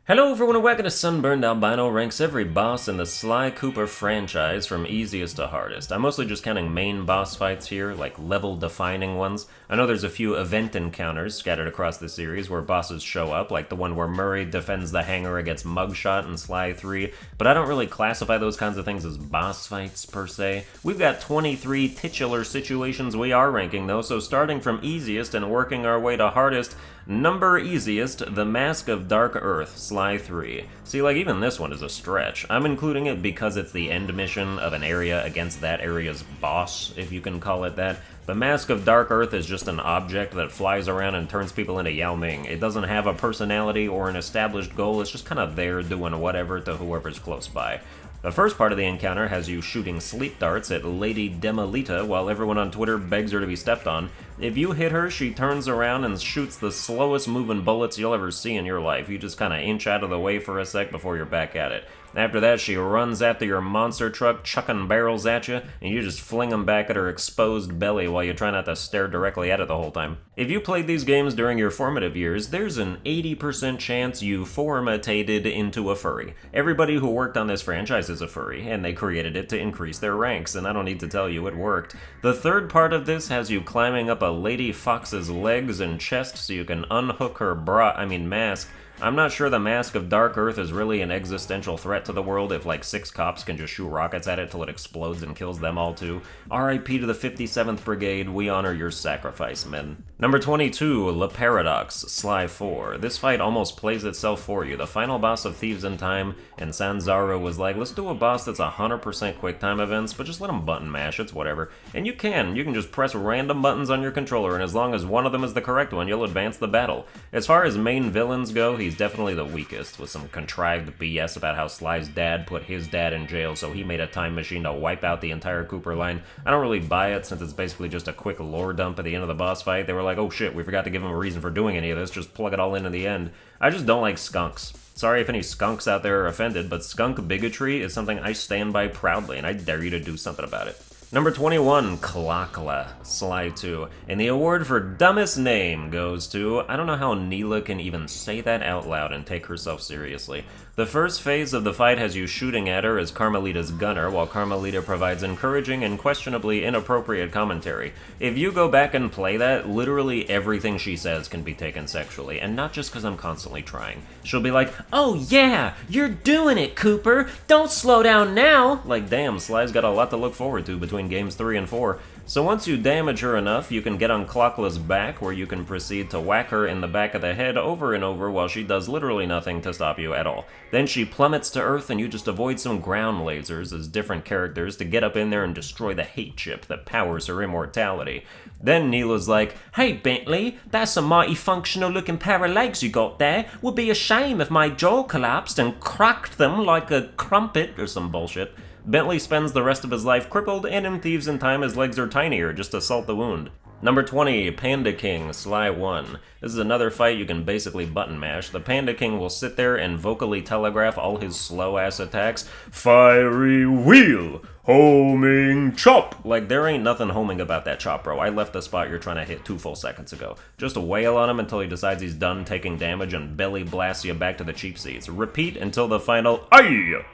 Hello everyone and welcome to Sunburned. Albino ranks every boss in the Sly Cooper franchise from easiest to hardest. I'm mostly just counting main boss fights here, like level-defining ones. I know there's a few event encounters scattered across the series where bosses show up, like the one where Murray defends the hangar against Mugshot in Sly 3, but I don't really classify those kinds of things as boss fights per se. We've got 23 titular situations we are ranking though, so starting from easiest and working our way to hardest, number easiest, The Mask of Dark Earth, Sly 3. See, like, even this one is a stretch. I'm including it because it's the end mission of an area against that area's boss, if you can call it that. The Mask of Dark Earth is just an object that flies around and turns people into Yao Ming. It doesn't have a personality or an established goal, it's just kind of there doing whatever to whoever's close by. The first part of the encounter has you shooting sleep darts at Lady Demolita while everyone on Twitter begs her to be stepped on. If you hit her, she turns around and shoots the slowest moving bullets you'll ever see in your life. You just kinda inch out of the way for a sec before you're back at it. After that, she runs after your monster truck, chucking barrels at you, and you just fling them back at her exposed belly while you try not to stare directly at it the whole time. If you played these games during your formative years, there's an 80% chance you formatated into a furry. Everybody who worked on this franchise is a furry, and they created it to increase their ranks, and I don't need to tell you, it worked. The third part of this has you climbing up a Lady Fox's legs and chest so you can unhook her mask. I'm not sure the Mask of Dark Earth is really an existential threat to the world if like 6 cops can just shoot rockets at it till it explodes and kills them all too. RIP to the 57th Brigade, we honor your sacrifice, men. Number 22, Le Paradox, Sly 4. This fight almost plays itself for you. The final boss of Thieves in Time, and Sanzaru was like, let's do a boss that's 100% quick time events, but just let them button mash, it's whatever. And you can just press random buttons on your controller, and as long as one of them is the correct one, you'll advance the battle. As far as main villains go, he's definitely the weakest, with some contrived BS about how Sly's dad put his dad in jail, so he made a time machine to wipe out the entire Cooper line. I don't really buy it, since it's basically just a quick lore dump at the end of the boss fight. They were like, oh shit, we forgot to give him a reason for doing any of this, just plug it all in the end. I just don't like skunks. Sorry if any skunks out there are offended, but skunk bigotry is something I stand by proudly, and I dare you to do something about it. Number 21, Klakla, Sly 2. And the award for dumbest name goes to, I don't know how Neela can even say that out loud and take herself seriously. The first phase of the fight has you shooting at her as Carmelita's gunner, while Carmelita provides encouraging and questionably inappropriate commentary. If you go back and play that, literally everything she says can be taken sexually, and not just because I'm constantly trying. She'll be like, oh yeah, you're doing it, Cooper! Don't slow down now! Like, damn, Sly's got a lot to look forward to between games 3 and 4. So once you damage her enough, you can get on Klakla's back, where you can proceed to whack her in the back of the head over and over while she does literally nothing to stop you at all. Then she plummets to Earth and you just avoid some ground lasers as different characters to get up in there and destroy the hate chip that powers her immortality. Then Neela's like, hey Bentley, that's some mighty functional looking pair of legs you got there. Would be a shame if my jaw collapsed and cracked them like a crumpet or some bullshit. Bentley spends the rest of his life crippled, and in Thieves in Time his legs are tinier just to salt the wound. Number 20, Panda King, Sly 1. This is another fight you can basically button mash. The Panda King will sit there and vocally telegraph all his slow-ass attacks. Fiery wheel! Homing chop! Like, there ain't nothing homing about that chop, bro. I left the spot you're trying to hit 2 full seconds ago. Just wail on him until he decides he's done taking damage and belly blasts you back to the cheap seats. Repeat until the final aye!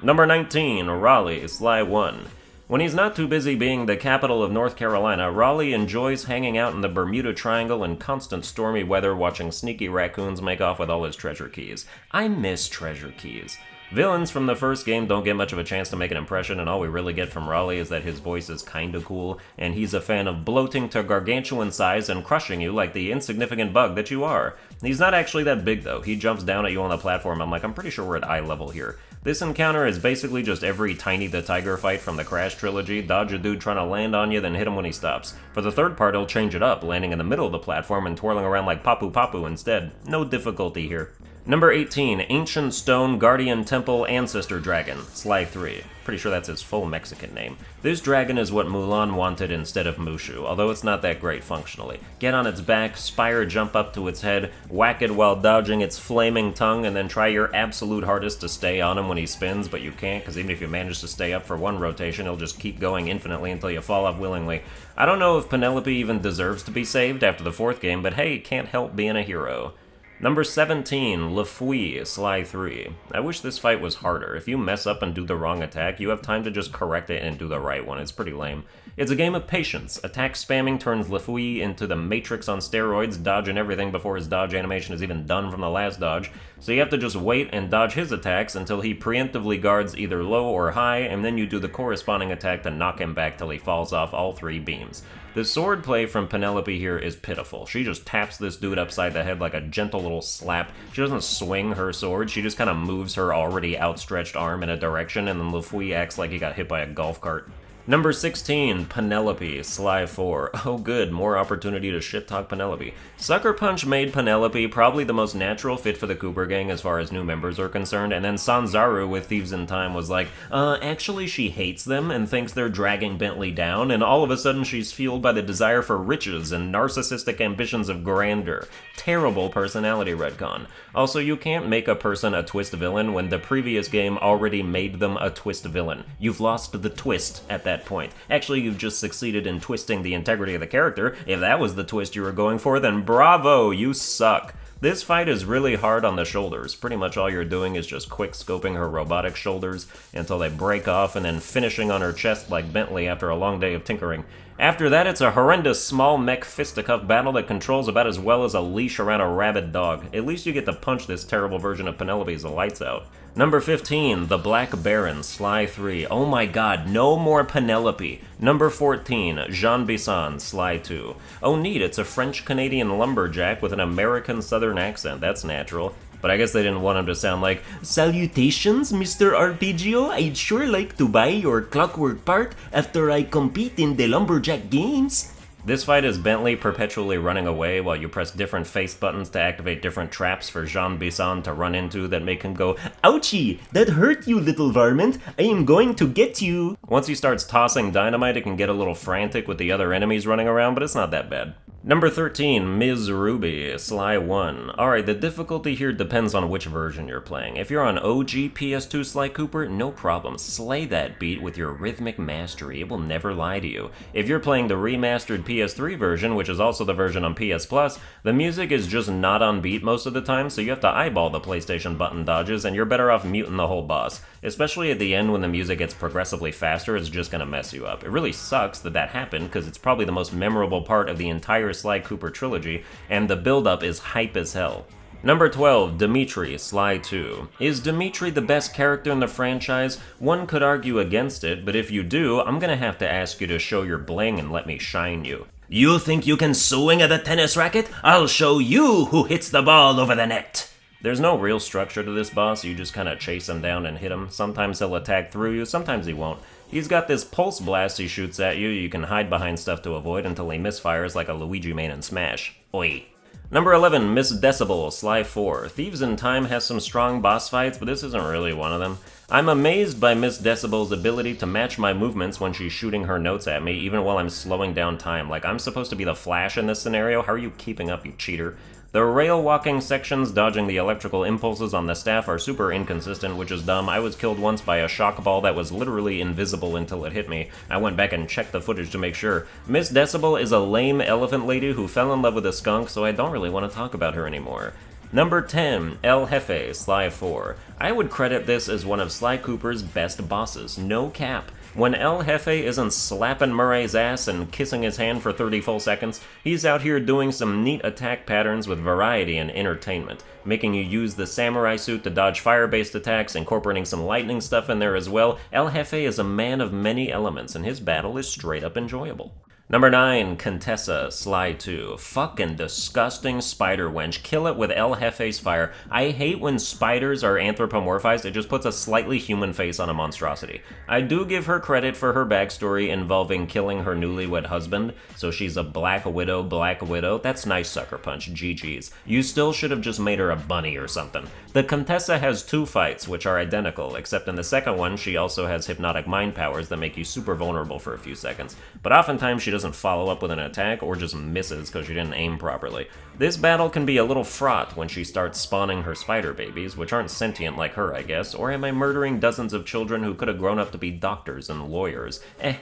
Number 19, Raleigh, Sly 1. When he's not too busy being the capital of North Carolina, Raleigh enjoys hanging out in the Bermuda Triangle in constant stormy weather watching sneaky raccoons make off with all his treasure keys. I miss treasure keys. Villains from the first game don't get much of a chance to make an impression, and all we really get from Raleigh is that his voice is kinda cool, and he's a fan of bloating to gargantuan size and crushing you like the insignificant bug that you are. He's not actually that big though. He jumps down at you on the platform. I'm like, I'm pretty sure we're at eye level here. This encounter is basically just every Tiny the Tiger fight from the Crash trilogy. Dodge a dude trying to land on you, then hit him when he stops. For the third part, he'll change it up, landing in the middle of the platform and twirling around like Papu Papu instead. No difficulty here. Number 18, Ancient Stone Guardian Temple Ancestor Dragon, Sly 3. Pretty sure that's his full Mexican name. This dragon is what Mulan wanted instead of Mushu, although it's not that great functionally. Get on its back, spire jump up to its head, whack it while dodging its flaming tongue, and then try your absolute hardest to stay on him when he spins, but you can't, because even if you manage to stay up for one rotation, he'll just keep going infinitely until you fall off willingly. I don't know if Penelope even deserves to be saved after the 4th game, but hey, can't help being a hero. Number 17, Lafouille, Sly 3. I wish this fight was harder. If you mess up and do the wrong attack, you have time to just correct it and do the right one. It's pretty lame. It's a game of patience. Attack spamming turns Lafouille into the Matrix on steroids, dodging everything before his dodge animation is even done from the last dodge. So you have to just wait and dodge his attacks until he preemptively guards either low or high, and then you do the corresponding attack to knock him back till he falls off all 3 beams. The sword play from Penelope here is pitiful. She just taps this dude upside the head like a gentle little slap. She doesn't swing her sword, she just kind of moves her already outstretched arm in a direction, and then Lafouille acts like he got hit by a golf cart. Number 16, Penelope, Sly 4. Oh good, more opportunity to shit-talk Penelope. Sucker Punch made Penelope probably the most natural fit for the Cooper gang as far as new members are concerned, and then Sanzaru with Thieves in Time was like, actually she hates them and thinks they're dragging Bentley down, and all of a sudden she's fueled by the desire for riches and narcissistic ambitions of grandeur. Terrible personality retcon. Also, you can't make a person a twist villain when the previous game already made them a twist villain. You've lost the twist at that point. Actually, you've just succeeded in twisting the integrity of the character. If that was the twist you were going for, then bravo, you suck. This fight is really hard on the shoulders. Pretty much all you're doing is just quick scoping her robotic shoulders until they break off and then finishing on her chest like Bentley after a long day of tinkering. After that, it's a horrendous small mech fisticuff battle that controls about as well as a leash around a rabid dog. At least you get to punch this terrible version of Penelope's lights out. Number 15, The Black Baron, Sly 3. Oh my god, no more Penelope. Number 14, Jean Bisson, Sly 2. Oh neat, it's a French-Canadian lumberjack with an American Southern accent. That's natural. But I guess they didn't want him to sound like, "Salutations, Mr. Arpeggio. I'd sure like to buy your clockwork part after I compete in the lumberjack games." This fight is Bentley perpetually running away while you press different face buttons to activate different traps for Jean Bisson to run into that make him go, "Ouchie, that hurt you, little varmint. I am going to get you." Once he starts tossing dynamite, it can get a little frantic with the other enemies running around, but it's not that bad. Number 13, Ms. Ruby, Sly 1. Alright, the difficulty here depends on which version you're playing. If you're on OG PS2 Sly Cooper, no problem. Slay that beat with your rhythmic mastery. It will never lie to you. If you're playing the remastered PS3 version, which is also the version on PS Plus, the music is just not on beat most of the time, so you have to eyeball the PlayStation button dodges, and you're better off muting the whole boss. Especially at the end when the music gets progressively faster, it's just gonna mess you up. It really sucks that that happened, because it's probably the most memorable part of the entire Sly Cooper trilogy, and the build-up is hype as hell. Number 12, Dimitri, Sly 2. Is Dimitri the best character in the franchise? One could argue against it, but if you do, I'm gonna have to ask you to show your bling and let me shine you. You think you can swing at a tennis racket? I'll show you who hits the ball over the net. There's no real structure to this boss, you just kinda chase him down and hit him. Sometimes he'll attack through you, sometimes he won't. He's got this pulse blast he shoots at you, you can hide behind stuff to avoid until he misfires like a Luigi main in Smash. Oi. Number 11, Miss Decibel, Sly 4. Thieves in Time has some strong boss fights, but this isn't really one of them. I'm amazed by Miss Decibel's ability to match my movements when she's shooting her notes at me, even while I'm slowing down time. Like, I'm supposed to be the Flash in this scenario, how are you keeping up, you cheater? The rail-walking sections dodging the electrical impulses on the staff are super inconsistent, which is dumb. I was killed once by a shock ball that was literally invisible until it hit me. I went back and checked the footage to make sure. Miss Decibel is a lame elephant lady who fell in love with a skunk, so I don't really want to talk about her anymore. Number 10, El Jefe, Sly 4. I would credit this as one of Sly Cooper's best bosses, no cap. When El Jefe isn't slapping Murray's ass and kissing his hand for 30 full seconds, he's out here doing some neat attack patterns with variety and entertainment, making you use the samurai suit to dodge fire-based attacks, incorporating some lightning stuff in there as well. El Jefe is a man of many elements, and his battle is straight up enjoyable. Number 9, Contessa, Sly 2. Fucking disgusting spider wench. Kill it with El Jefe's fire. I hate when spiders are anthropomorphized, it just puts a slightly human face on a monstrosity. I do give her credit for her backstory involving killing her newlywed husband, so she's a Black Widow. That's nice, Sucker Punch, GG's. You still should have just made her a bunny or something. The Contessa has 2 fights, which are identical, except in the second one she also has hypnotic mind powers that make you super vulnerable for a few seconds. But oftentimes she doesn't follow up with an attack or just misses because she didn't aim properly. This battle can be a little fraught when she starts spawning her spider babies, which aren't sentient like her, I guess, or am I murdering dozens of children who could have grown up to be doctors and lawyers?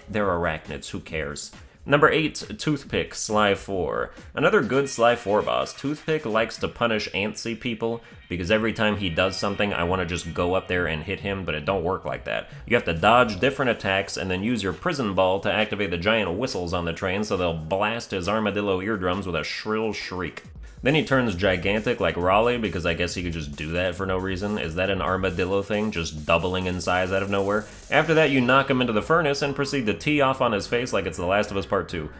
They're arachnids, who cares? Number 8, Toothpick, Sly 4. Another good Sly 4 boss. Toothpick likes to punish antsy people, because every time he does something, I want to just go up there and hit him, but it don't work like that. You have to dodge different attacks, and then use your prison ball to activate the giant whistles on the train so they'll blast his armadillo eardrums with a shrill shriek. Then he turns gigantic like Raleigh, because I guess he could just do that for no reason. Is that an armadillo thing, just doubling in size out of nowhere? After that, you knock him into the furnace and proceed to tee off on his face like it's The Last of Us Part 2.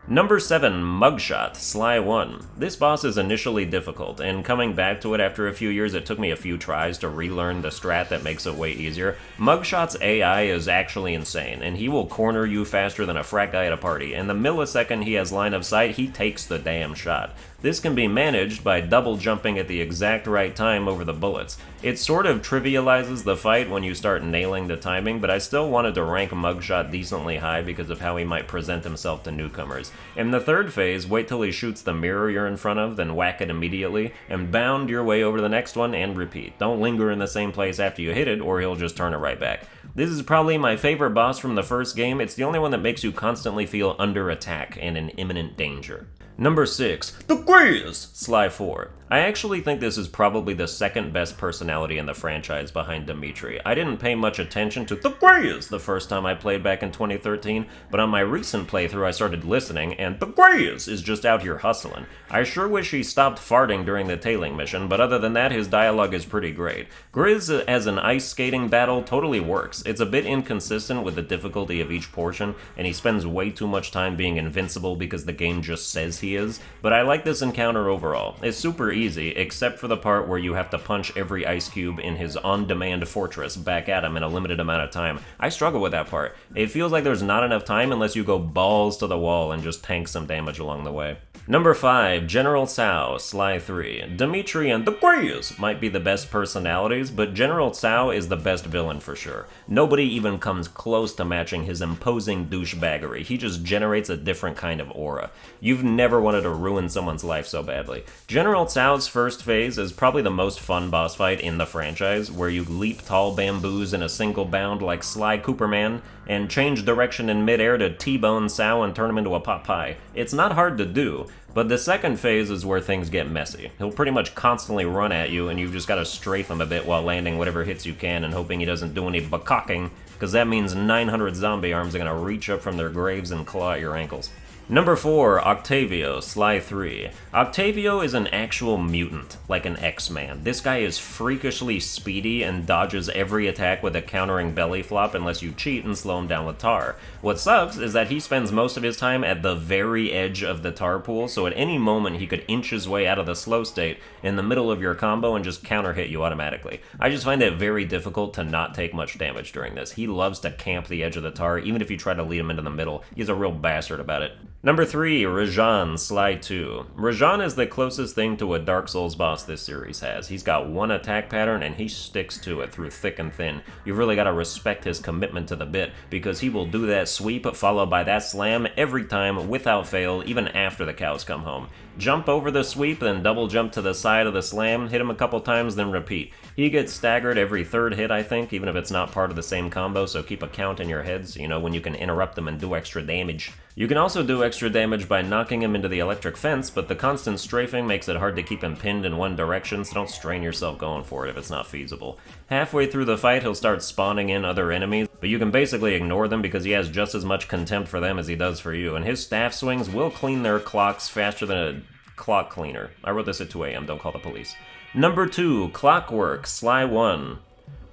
Number 7, Mugshot, Sly 1. This boss is initially difficult, and coming back to it after a few years, it took me a few tries to relearn the strat that makes it way easier. Mugshot's AI is actually insane, and he will corner you faster than a frat guy at a party, and the millisecond he has line of sight, he takes the damn shot. This can be managed by double jumping at the exact right time over the bullets. It sort of trivializes the fight when you start nailing the timing, but I still wanted to rank Mugshot decently high because of how he might present himself to newcomers. In the third phase, wait till he shoots the mirror you're in front of, then whack it immediately, and bound your way over to the next one and repeat. Don't linger in the same place after you hit it, or he'll just turn it right back. This is probably my favorite boss from the first game. It's the only one that makes you constantly feel under attack and in imminent danger. Number 6, The Grizz, Sly 4. I actually think this is probably the second best personality in the franchise behind Dimitri. I didn't pay much attention to The Grizz the first time I played back in 2013, but on my recent playthrough I started listening, and The Grizz is just out here hustling. I sure wish he stopped farting during the tailing mission, but other than that, his dialogue is pretty great. Grizz as an ice skating battle totally works. It's a bit inconsistent with the difficulty of each portion, and he spends way too much time being invincible because the game just says he is, but I like this encounter overall. It's super easy, except for the part where you have to punch every ice cube in his on-demand fortress back at him in a limited amount of time. I struggle with that part. It feels like there's not enough time unless you go balls to the wall and just tank some damage along the way. Number 5, General Tsao, Sly 3. Dimitri and The Grizz might be the best personalities, but General Tsao is the best villain for sure. Nobody even comes close to matching his imposing douchebaggery. He just generates a different kind of aura. You've never wanted to ruin someone's life so badly. General Tsao's first phase is probably the most fun boss fight in the franchise, where you leap tall bamboos in a single bound like Sly Cooper man, and change direction in midair to T-bone Tsao and turn him into a pot pie. It's not hard to do, but the second phase is where things get messy. He'll pretty much constantly run at you, and you've just got to strafe him a bit while landing whatever hits you can and hoping he doesn't do any bukkake, because that means 900 zombie arms are going to reach up from their graves and claw at your ankles. Number 4, Octavio, Sly 3. Octavio is an actual mutant, like an X-Man. This guy is freakishly speedy and dodges every attack with a countering belly flop unless you cheat and slow him down with tar. What sucks is that he spends most of his time at the very edge of the tar pool, so at any moment he could inch his way out of the slow state in the middle of your combo and just counter hit you automatically. I just find it very difficult to not take much damage during this. He loves to camp the edge of the tar, even if you try to lead him into the middle. He's a real bastard about it. Number 3, Rajan, Sly 2. Rajan is the closest thing to a Dark Souls boss this series has. He's got one attack pattern and he sticks to it through thick and thin. You've really got to respect his commitment to the bit, because he will do that sweep followed by that slam every time without fail, even after the cows come home. Jump over the sweep, then double jump to the side of the slam, hit him a couple times, then repeat. He gets staggered every third hit, I think, even if it's not part of the same combo, so keep a count in your heads, you know, when you can interrupt them and do extra damage. You can also do extra damage by knocking him into the electric fence, but the constant strafing makes it hard to keep him pinned in one direction, so don't strain yourself going for it if it's not feasible. Halfway through the fight, he'll start spawning in other enemies, but you can basically ignore them because he has just as much contempt for them as he does for you, and his staff swings will clean their clocks faster than a clock cleaner. I wrote this at 2 a.m., don't call the police. Number 2, Clockwork, Sly 1.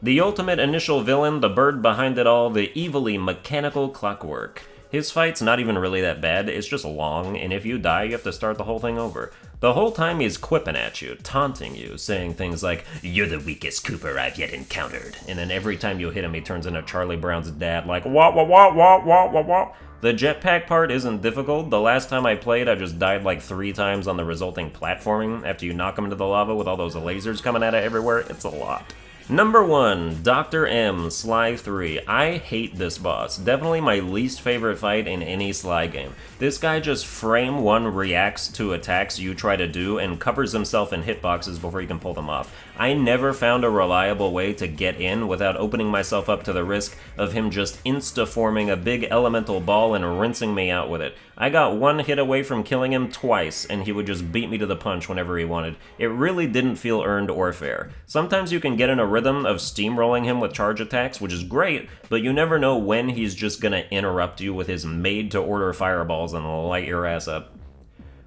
The ultimate initial villain, the bird behind it all, the evilly mechanical Clockwork. His fight's not even really that bad, it's just long, and if you die, you have to start the whole thing over. The whole time he's quipping at you, taunting you, saying things like, "You're the weakest Cooper I've yet encountered," and then every time you hit him, he turns into Charlie Brown's dad, like, wah wah wah wah wah wah wah. The jetpack part isn't difficult. The last time I played, I just died like 3 times on the resulting platforming after you knock him into the lava with all those lasers coming at it everywhere. It's a lot. Number 1, Dr. M, Sly 3. I hate this boss. Definitely my least favorite fight in any Sly game. This guy just frame 1 reacts to attacks you try to do and covers himself in hitboxes before you can pull them off. I never found a reliable way to get in without opening myself up to the risk of him just insta-forming a big elemental ball and rinsing me out with it. I got 1 hit away from killing him twice, and he would just beat me to the punch whenever he wanted. It really didn't feel earned or fair. Sometimes you can get in a rhythm of steamrolling him with charge attacks, which is great, but you never know when he's just gonna interrupt you with his made-to-order fireballs and light your ass up.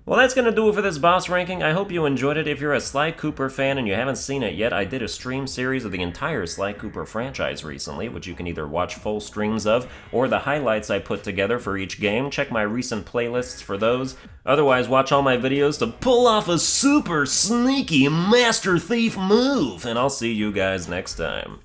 Well, that's going to do it for this boss ranking. I hope you enjoyed it. If you're a Sly Cooper fan and you haven't seen it yet, I did a stream series of the entire Sly Cooper franchise recently, which you can either watch full streams of or the highlights I put together for each game. Check my recent playlists for those. Otherwise, watch all my videos to pull off a super sneaky Master Thief move, and I'll see you guys next time.